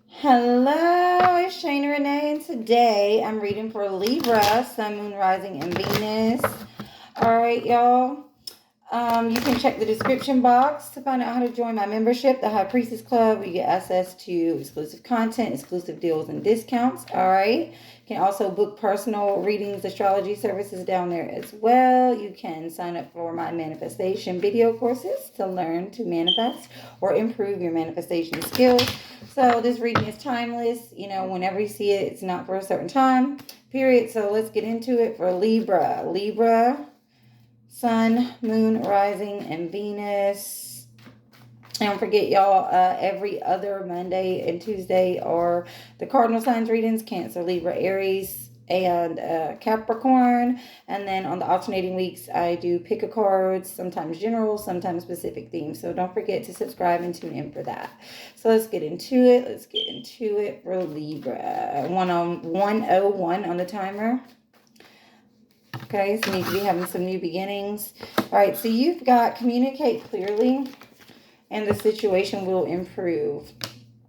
Hello, it's Shana Renee, and today I'm reading for Libra, Sun, Moon, Rising, and Venus. All right, y'all. You can check the description box to find out how to join my membership, the High Priestess Club. We get access to exclusive content, exclusive deals, and discounts. All right. You can also book personal readings, astrology services down there as well. You can sign up for my manifestation video courses to learn to manifest or improve your manifestation skills. So this reading is timeless. Whenever you see it, it's not for a certain time, period. So let's get into it for Libra. Libra. Sun, Moon, Rising, and Venus. Don't forget, y'all, every other Monday and Tuesday are the cardinal signs readings: Cancer, Libra, Aries, and Capricorn. And then on the alternating weeks, I do pick a card, sometimes general, sometimes specific themes. So don't forget to subscribe and tune in for that. So let's get into it. Let's get into it for Libra. 101 on the timer. Okay, so you need to be having some new beginnings. All right, so you've got communicate clearly and the situation will improve.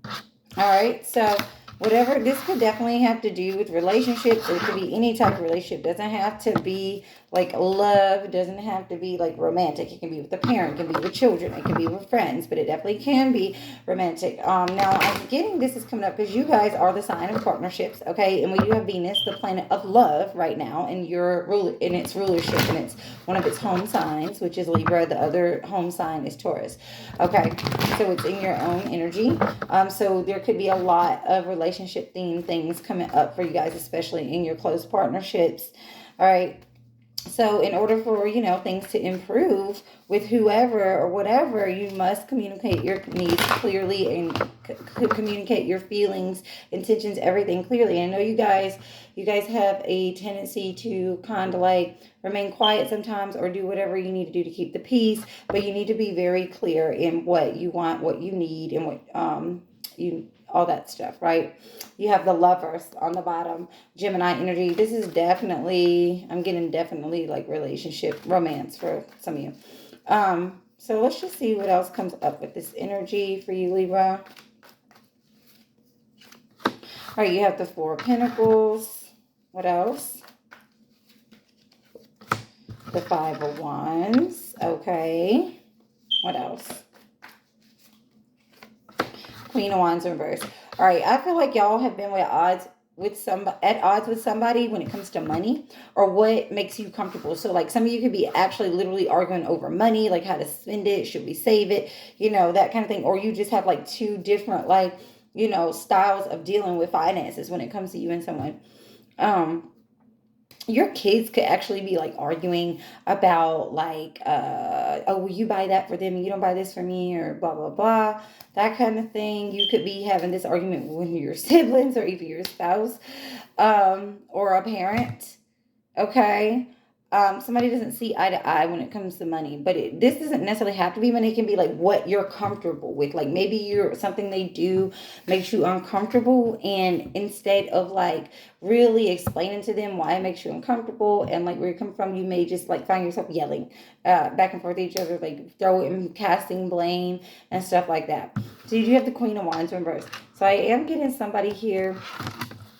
All right, so whatever, this could definitely have to do with relationships. It could be any type of relationship. It doesn't have to be like love. It doesn't have to be like romantic. It can be with a parent. It can be with children. It can be with friends. But it definitely can be romantic. Now, I'm getting this is coming up because you guys are the sign of partnerships, okay? And we do have Venus, the planet of love, right now, in its rulership, and it's one of its home signs, which is Libra. The other home sign is Taurus. Okay, so it's in your own energy. So there could be a lot of relationship themed things coming up for you guys, especially in your close partnerships. All right. So in order for, things to improve with whoever or whatever, you must communicate your needs clearly and communicate your feelings, intentions, everything clearly. I know you guys have a tendency to kind of like remain quiet sometimes or do whatever you need to do to keep the peace, but you need to be very clear in what you want, what you need, and what you all that stuff, right? You have the Lovers on the bottom, Gemini energy. This is definitely, I'm getting definitely like relationship romance for some of you. So let's just see what else comes up with this energy for you, Libra. All right, you have the Four of Pentacles. What else? The Five of Wands. Okay. What else? Queen of Wands in reverse. All right, I feel like y'all have been at odds with somebody when it comes to money or what makes you comfortable. So like some of you could be actually literally arguing over money, like how to spend it, should we save it, that kind of thing. Or you just have like two different like, styles of dealing with finances when it comes to you and someone. Your kids could actually be like arguing about like oh, will you buy that for them and you don't buy this for me, or blah blah blah, that kind of thing. You could be having this argument with your siblings or even your spouse, or a parent. Okay. Somebody doesn't see eye to eye when it comes to money, but this doesn't necessarily have to be money. It can be like what you're comfortable with. Like maybe something they do makes you uncomfortable, and instead of like really explaining to them why it makes you uncomfortable and like where you come from, you may just like find yourself yelling back and forth at each other, like throwing, casting blame and stuff like that. So you do have the Queen of Wands reverse. So I am getting somebody here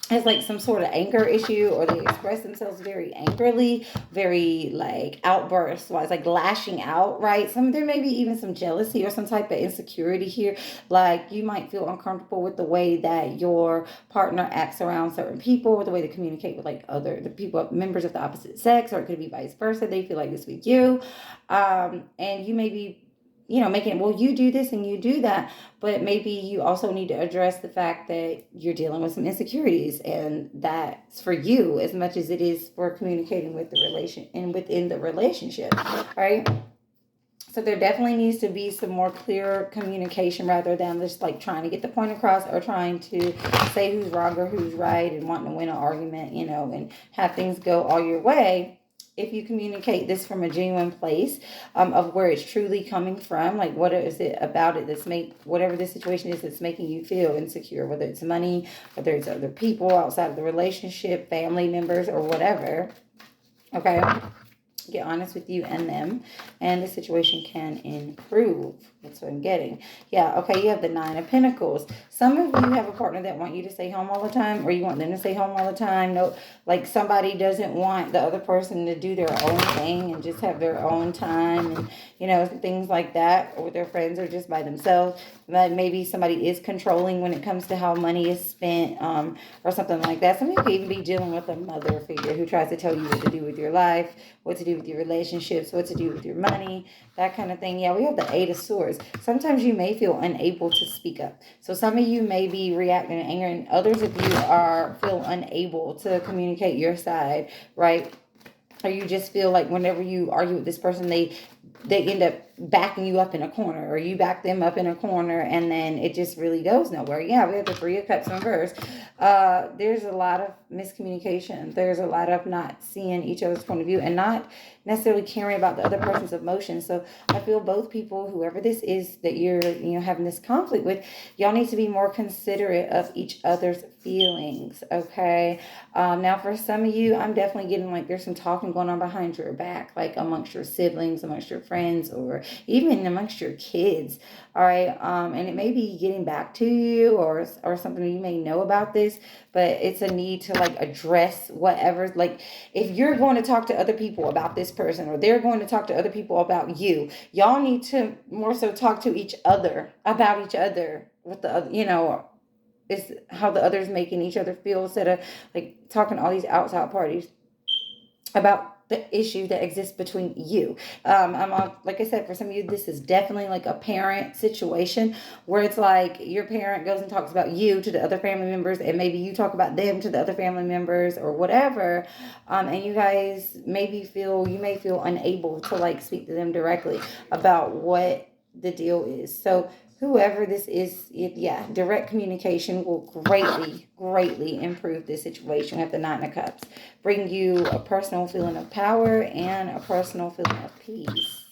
has like some sort of anger issue, or they express themselves very angrily, very like outburst wise, like lashing out, right? There may be even some jealousy or some type of insecurity here. Like you might feel uncomfortable with the way that your partner acts around certain people, or the way they communicate with like the people, members of the opposite sex, or it could be vice versa. They feel like this with you. And you may be making it, well, you do this and you do that, but maybe you also need to address the fact that you're dealing with some insecurities, and that's for you as much as it is for communicating with the relation and within the relationship, right? So there definitely needs to be some more clear communication rather than just like trying to get the point across or trying to say who's wrong or who's right and wanting to win an argument, and have things go all your way. If you communicate this from a genuine place of where it's truly coming from, like what is it about it whatever the situation is that's making you feel insecure, whether it's money, whether it's other people outside of the relationship, family members, or whatever. Okay. to get honest with you and them, and the situation can improve. That's what I'm getting. Yeah, okay, you have the Nine of Pentacles. Some of you have a partner that want you to stay home all the time, or you want them to stay home all the time. No, like somebody doesn't want the other person to do their own thing and just have their own time, and things like that, or with their friends or just by themselves. But maybe somebody is controlling when it comes to how money is spent, or something like that. Some of you could even be dealing with a mother figure who tries to tell you what to do with your life, what to do with your relationships, what to do with your money, that kind of thing. Yeah, we have the Eight of Swords. Sometimes you may feel unable to speak up. So some of you may be reacting in anger, and others of you feel unable to communicate your side, right? Or you just feel like whenever you argue with this person, they end up backing you up in a corner, or you back them up in a corner, and then it just really goes nowhere. Yeah, we have the Three of Cups in reverse. There's a lot of miscommunication. There's a lot of not seeing each other's point of view and not necessarily caring about the other person's emotions. So I feel both people, whoever this is that you're having this conflict with, y'all need to be more considerate of each other's feelings. Okay. Now for some of you, I'm definitely getting like there's some talking going on behind your back, like amongst your siblings, amongst your friends, or even amongst your kids. All right. And it may be getting back to you, or something you may know about this, but it's a need to like address whatever. Like if you're going to talk to other people about this person, or they're going to talk to other people about you, y'all need to more so talk to each other about each other, with the other, is how the other's making each other feel, instead of like talking to all these outside parties about the issue that exists between you. Like I said, for some of you, this is definitely like a parent situation where it's like your parent goes and talks about you to the other family members, and maybe you talk about them to the other family members or whatever. And you guys you may feel unable to like speak to them directly about what the deal is. So whoever this is, direct communication will greatly improve this situation. We have the Nine of Cups. Bring you a personal feeling of power and a personal feeling of peace.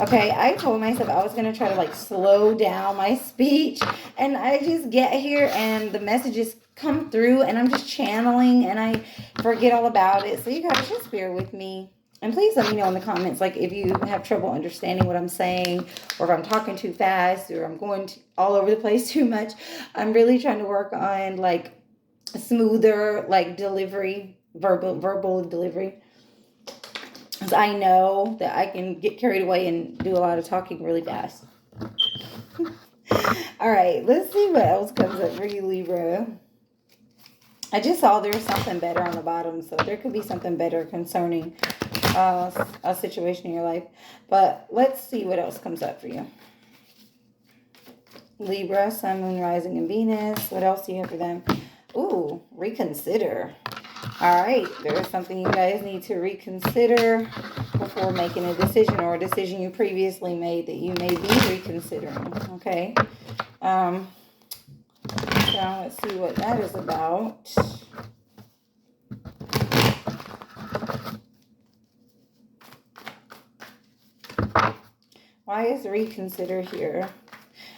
Okay, I told myself I was going to try to like slow down my speech, and I just get here and the messages come through and I'm just channeling and I forget all about it. So you guys just bear with me. And please let me know in the comments, like if you have trouble understanding what I'm saying, or if I'm talking too fast, or I'm going all over the place too much. I'm really trying to work on like smoother like delivery, verbal delivery. Because I know that I can get carried away and do a lot of talking really fast. All right, let's see what else comes up for you, Libra. I just saw there's something better on the bottom, so there could be something better concerning a situation in your life. But let's see what else comes up for you. Libra, Sun, Moon, Rising, and Venus. What else do you have for them? Ooh, reconsider. All right, there's something you guys need to reconsider before making a decision, or a decision you previously made that you may be reconsidering. Okay. So let's see what that is about. Why is reconsider here?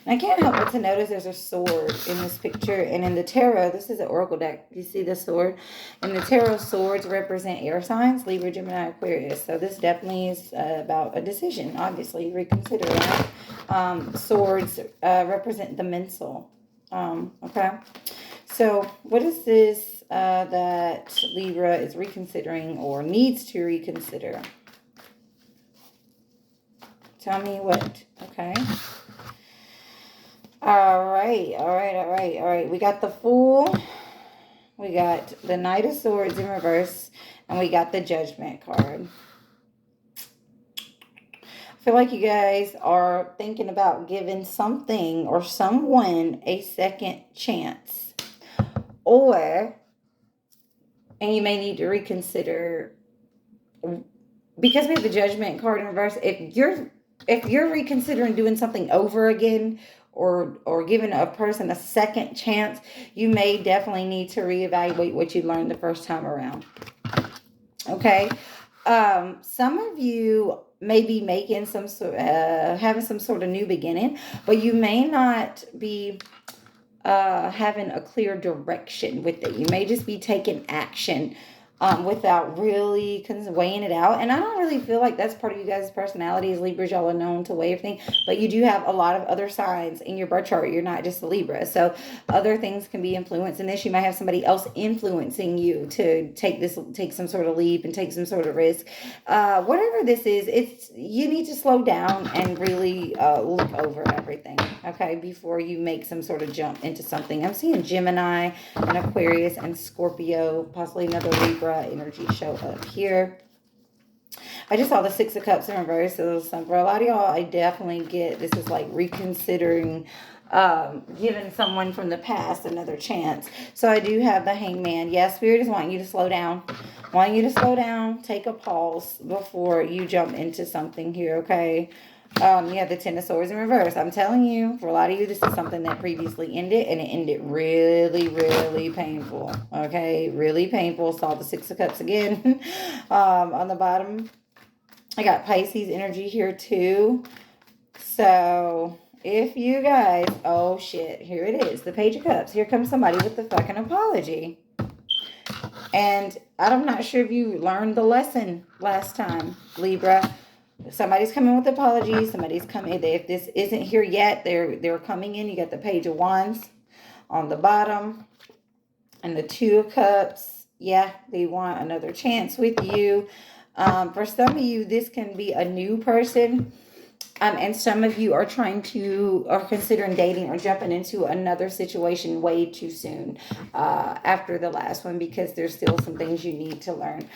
And I can't help but to notice there's a sword in this picture. And in the tarot, this is an oracle deck. You see the sword? And the tarot swords represent air signs, Libra, Gemini, Aquarius. So this definitely is about a decision, obviously, reconsider that. Swords represent the mental. Okay. So what is this that Libra is reconsidering or needs to reconsider? Tell me what. Okay. All right. We got the Fool. We got the Knight of Swords in reverse. And we got the Judgment card. I feel like you guys are thinking about giving something or someone a second chance. And you may need to reconsider, because we have the Judgment card in reverse. If you're reconsidering doing something over again, or giving a person a second chance, you may definitely need to reevaluate what you learned the first time around. Okay. Some of you may be making having some sort of new beginning, but you may not be having a clear direction with it. You may just be taking action without really weighing it out. And I don't really feel like that's part of you guys' personality. As Libras, y'all are known to weigh everything, but you do have a lot of other signs in your birth chart. You're not just a Libra, so other things can be influenced in this. You might have somebody else influencing you to take some sort of leap and take some sort of risk. Whatever this is, it's you need to slow down and really look over everything, okay, before you make some sort of jump into something. I'm seeing Gemini and Aquarius and Scorpio, possibly another Libra energy show up here. I just saw the Six of Cups in reverse. So for a lot of y'all, I definitely get this is like reconsidering, giving someone from the past another chance. So I do have the Hangman. Yes, Spirit is wanting you to slow down. Wanting you to slow down, take a pause before you jump into something here, okay? You have the Ten of Swords in reverse. I'm telling you, for a lot of you, this is something that previously ended, and it ended really, really painful. Okay, really painful. Saw the Six of Cups again. On the bottom, I got Pisces energy here too. So if you guys, oh shit, here it is, the Page of Cups. Here comes somebody with the fucking apology. And I'm not sure if you learned the lesson last time, Libra. Somebody's coming with apologies. Somebody's coming. If this isn't here yet, they're coming in. You got the Page of Wands on the bottom and the Two of Cups. Yeah, they want another chance with you. For some of you, this can be a new person. And some of you are considering dating or jumping into another situation way too soon after the last one, because there's still some things you need to learn.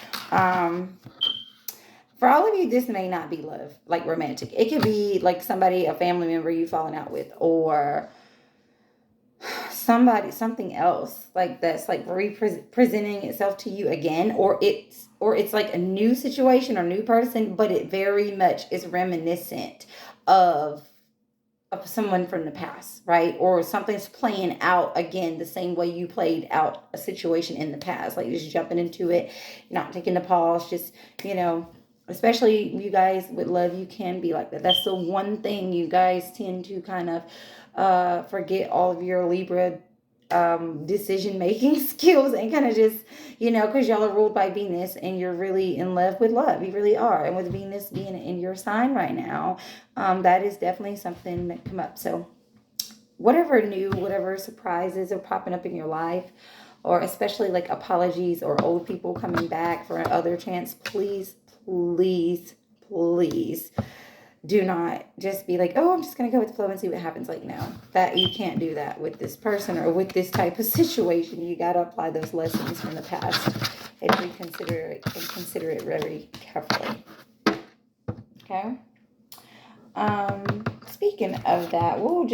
For all of you, this may not be love, like romantic. It could be like somebody, a family member you've fallen out with, or something else like that's like presenting itself to you again, or it's like a new situation or new person, but it very much is reminiscent of someone from the past, right? Or something's playing out again the same way you played out a situation in the past, like just jumping into it, not taking the pause, just, especially you guys with love, you can be like that. That's the one thing you guys tend to kind of forget all of your Libra decision making skills, and kind of just, because y'all are ruled by Venus and you're really in love with love. You really are. And with Venus being in your sign right now, that is definitely something that come up. So whatever surprises are popping up in your life, or especially like apologies or old people coming back for another chance, please, please, please do not just be like, oh, I'm just going to go with the flow and see what happens. Like, no, that you can't do that with this person or with this type of situation. You got to apply those lessons from the past and reconsider it and consider it very carefully. Okay. Speaking of that, we'll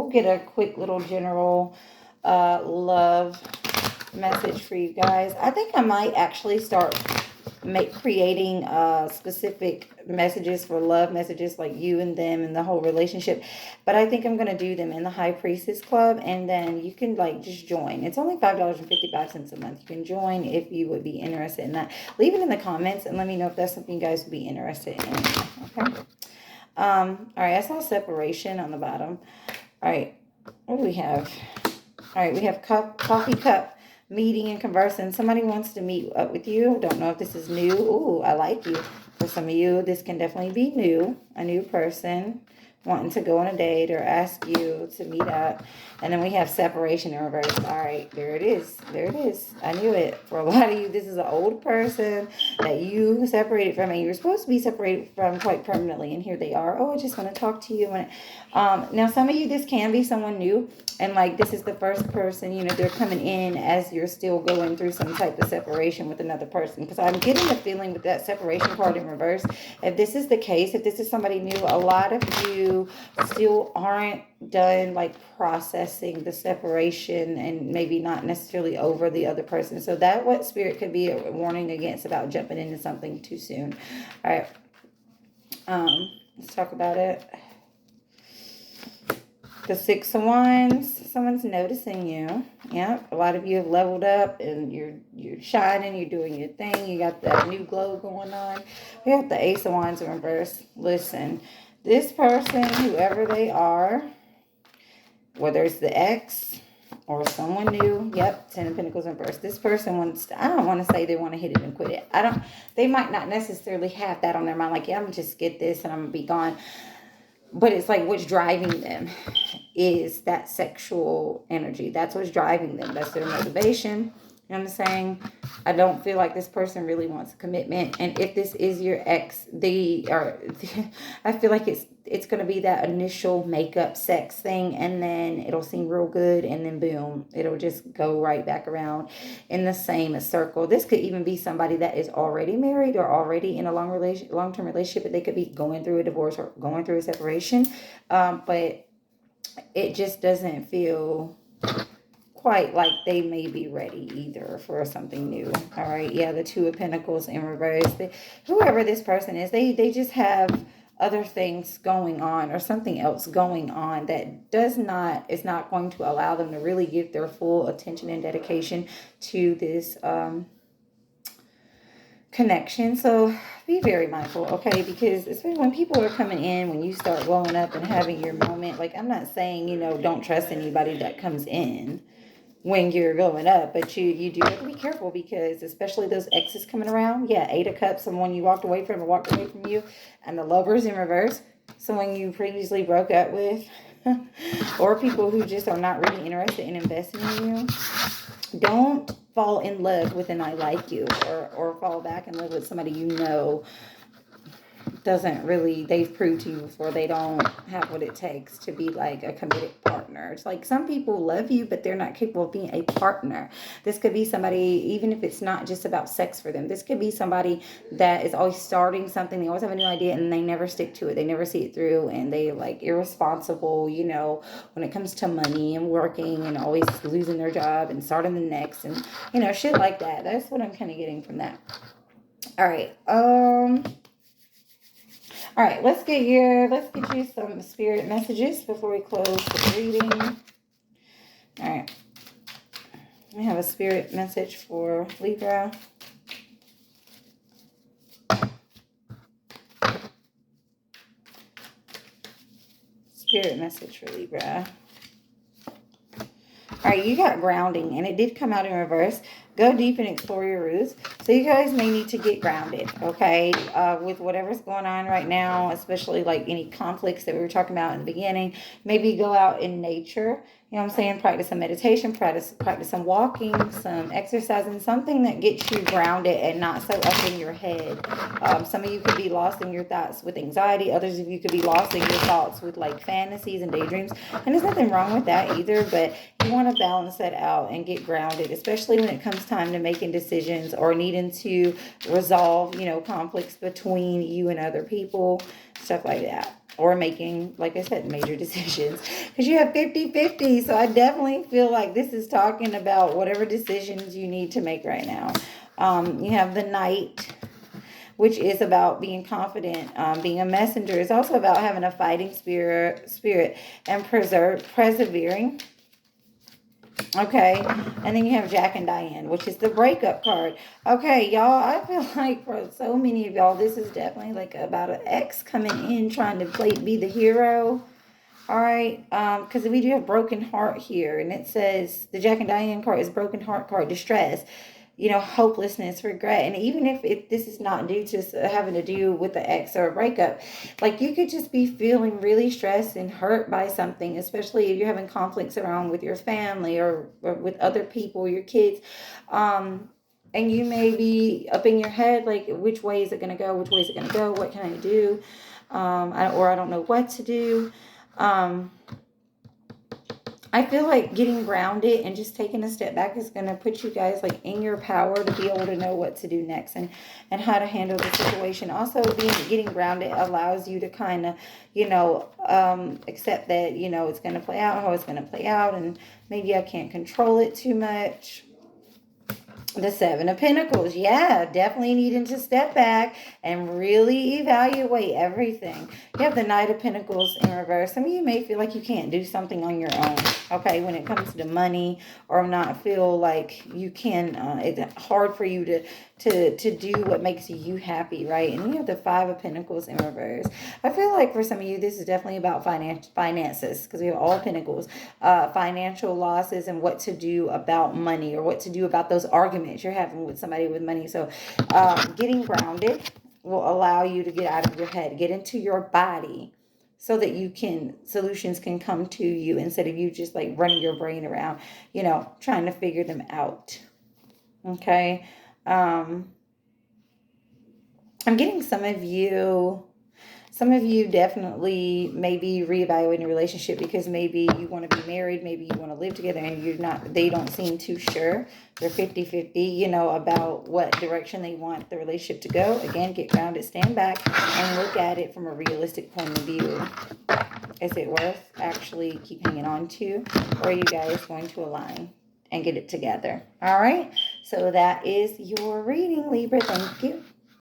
get a quick little general love message for you guys. I think I might actually start creating specific messages for love messages, like you and them and the whole relationship, but I think I'm going to do them in the High Priestess Club, and then you can like just join. It's only $5.55 a month. You can join if you would be interested in that. Leave it in the comments and let me know if that's something you guys would be interested in. Okay. All right, I saw separation on the bottom. All right, what do we have? All right, we have coffee cup, meeting and conversing. Somebody wants to meet up with you. Don't know if this is new. Ooh, I like you. For some of you, this can definitely be new. A new person wanting to go on a date or ask you to meet up. And then we have separation in reverse. All right, there it is. There it is. I knew it. For a lot of you, this is an old person that you separated from, and you were supposed to be separated from quite permanently. And here they are. Oh, I just want to talk to you. Now, some of you, this can be someone new. And like this is the first person, they're coming in as you're still going through some type of separation with another person. Because I'm getting the feeling with that separation card in reverse, if this is the case, if this is somebody new, a lot of you still aren't done like processing the separation and maybe not necessarily over the other person. So that what Spirit could be a warning against about jumping into something too soon. All right. Let's talk about it. The Six of Wands, someone's noticing you. Yeah, a lot of you have leveled up and you're shining, you're doing your thing. You got that new glow going on. We have the Ace of Wands in reverse. Listen, this person, whoever they are, whether it's the ex, or someone new. Yep, Ten of Pentacles in reverse. This person wants to, I don't want to say they want to hit it and quit it. They might not necessarily have that on their mind. Like, yeah, I'm going to just get this and I'm going to be gone. But it's like what's driving them is that sexual energy. That's what's driving them. That's their motivation. You know what I'm saying? I don't feel like this person really wants a commitment. And if this is your ex, I feel like it's going to be that initial makeup sex thing, and then it'll seem real good, and then boom, it'll just go right back around in the same circle. This could even be somebody that is already married or already in a long-term relationship, but they could be going through a divorce or going through a separation. But it just doesn't feel quite like they may be ready either for something new. All right, yeah, the Two of Pentacles in reverse. Whoever this person is, they just have other things going on or something else going on that is not going to allow them to really give their full attention and dedication to this connection. So be very mindful, okay? Because especially when people are coming in, when you start blowing up and having your moment, like, I'm not saying, don't trust anybody that comes in when you're going up, but you do have to be careful, because especially those exes coming around. Yeah, Eight of Cups, someone you walked away from or walked away from you, and the Lovers in reverse, someone you previously broke up with, or people who just are not really interested in investing in you. Don't fall in love with an I like you, or fall back in love with somebody doesn't really, they've proved to you before they don't have what it takes to be like a committed partner. It's like some people love you, but they're not capable of being a partner. This could be somebody, even if it's not just about sex for them, this could be somebody that is always starting something. They always have a new idea and they never stick to it. They never see it through, and they like irresponsible, when it comes to money and working, and always losing their job and starting the next, and shit like that. That's what I'm kind of getting from that. All right. All right, let's get you some spirit messages before we close the reading. All right. We have a spirit message for Libra. Spirit message for Libra. All right, you got grounding, and it did come out in reverse. Go deep and explore your roots. So you guys may need to get grounded, okay, with whatever's going on right now, especially like any conflicts that we were talking about in the beginning. Maybe go out in nature. You know what I'm saying? Practice some meditation, practice some walking, some exercising, something that gets you grounded and not so up in your head. Some of you could be lost in your thoughts with anxiety. Others of you could be lost in your thoughts with like fantasies and daydreams. And there's nothing wrong with that either, but you want to balance that out and get grounded, especially when it comes time to making decisions or needing to resolve, conflicts between you and other people, stuff like that. Or making, like I said, major decisions. Because you have 50-50. So I definitely feel like this is talking about whatever decisions you need to make right now. You have the Knight, which is about being confident, being a messenger. It's also about having a fighting spirit and persevering. Okay, and then you have Jack and Diane, which is the breakup card. Okay, y'all, I feel like for so many of y'all, this is definitely like about an ex coming in trying to be the hero. All right, because we do have broken heart here, and it says the Jack and Diane card is broken heart card, distress, hopelessness, regret. And even if this is not due to having to do with the ex or a breakup, like you could just be feeling really stressed and hurt by something, especially if you're having conflicts around with your family or with other people, your kids. And you may be up in your head, like, which way is it going to go? Which way is it going to go? What can I do? I don't know what to do. I feel like getting grounded and just taking a step back is going to put you guys like in your power to be able to know what to do next and how to handle the situation. Also, getting grounded allows you to kind of, accept that, it's going to play out how it's going to play out, and maybe I can't control it too much. The Seven of Pentacles. Yeah, definitely needing to step back and really evaluate everything. You have the Knight of Pentacles in reverse. Some of you may feel like you can't do something on your own. Okay, when it comes to money, or not feel like you can, it's hard for you to do what makes you happy, right? And you have the Five of Pentacles in reverse. I feel like for some of you, this is definitely about finances, because we have all Pentacles, financial losses, and what to do about money, or what to do about those arguments you're having with somebody with money. So getting grounded will allow you to get out of your head, get into your body, so that solutions can come to you, instead of you just like running your brain around, trying to figure them out. Okay. um I'm getting some of you definitely maybe reevaluating a relationship, because maybe you want to be married, maybe you want to live together, and they don't seem too sure. They're 50-50, about what direction they want the relationship to go. Again, get grounded, stand back, and look at it from a realistic point of view. Is it worth actually keep hanging on to? Or are you guys going to align and get it together? All right. So that is your reading, Libra. Thank you.